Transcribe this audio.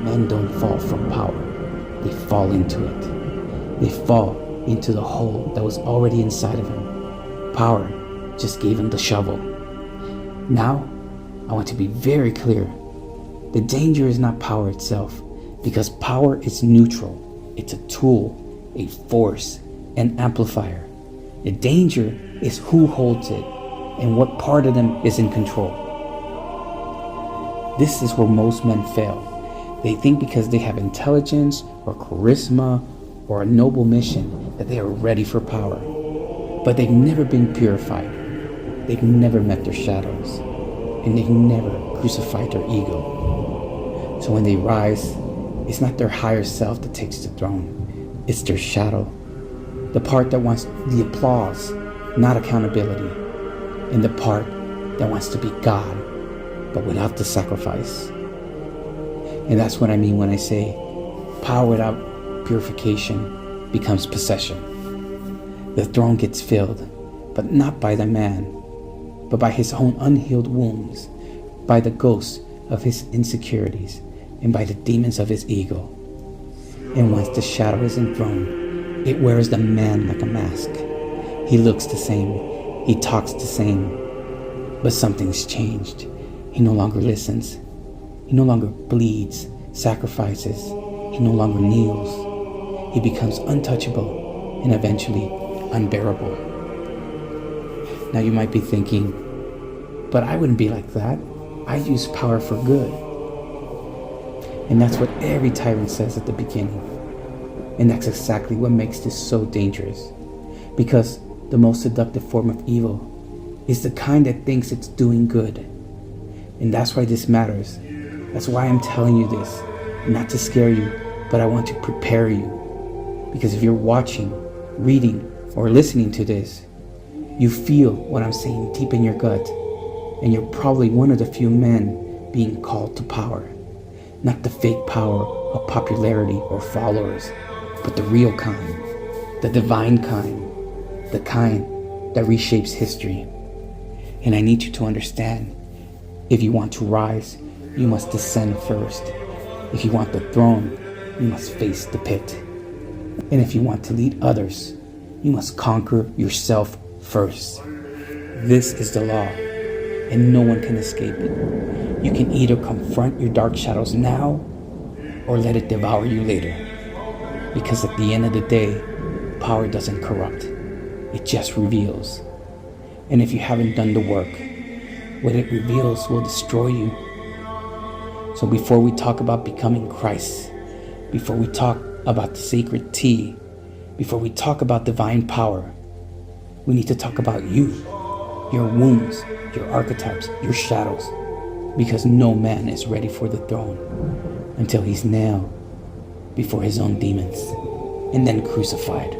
Men don't fall from power. They fall into it. They fall into the hole that was already inside of him. Power just gave him the shovel. Now, I want to be very clear. The danger is not power itself, because power is neutral. It's a tool, a force, an amplifier. The danger is who holds it and what part of them is in control. This is where most men fail. They think because they have intelligence or charisma or a noble mission that they are ready for power. But they've never been purified. They've never met their shadows. And they've never crucified their ego. So when they rise, it's not their higher self that takes the throne. It's their shadow. The part that wants the applause, not accountability. And the part that wants to be God, but without the sacrifice. And that's what I mean when I say power without purification becomes possession. The throne gets filled, but not by the man, but by his own unhealed wounds, by the ghosts of his insecurities, and by the demons of his ego. And once the shadow is enthroned, it wears the man like a mask. He looks the same, he talks the same, but something's changed. He no longer listens. He no longer bleeds, sacrifices. He no longer kneels. He becomes untouchable and eventually unbearable. Now you might be thinking, but I wouldn't be like that. I use power for good. And that's what every tyrant says at the beginning. And that's exactly what makes this so dangerous. Because the most seductive form of evil is the kind that thinks it's doing good. And that's why this matters. That's why I'm telling you this. Not to scare you, but I want to prepare you. Because if you're watching, reading, or listening to this, you feel what I'm saying deep in your gut. And you're probably one of the few men being called to power. Not the fake power of popularity or followers, but the real kind, the divine kind, the kind that reshapes history. And I need you to understand, if you want to rise, you must descend first. If you want the throne, you must face the pit. And if you want to lead others, you must conquer yourself first. This is the law, and no one can escape it. You can either confront your dark shadows now, or let it devour you later. Because at the end of the day, power doesn't corrupt. It just reveals. And if you haven't done the work, what it reveals will destroy you. So before we talk about becoming Christ, before we talk about the sacred tea, before we talk about divine power, we need to talk about you, your wounds, your archetypes, your shadows, because no man is ready for the throne until he's nailed before his own demons and then crucified.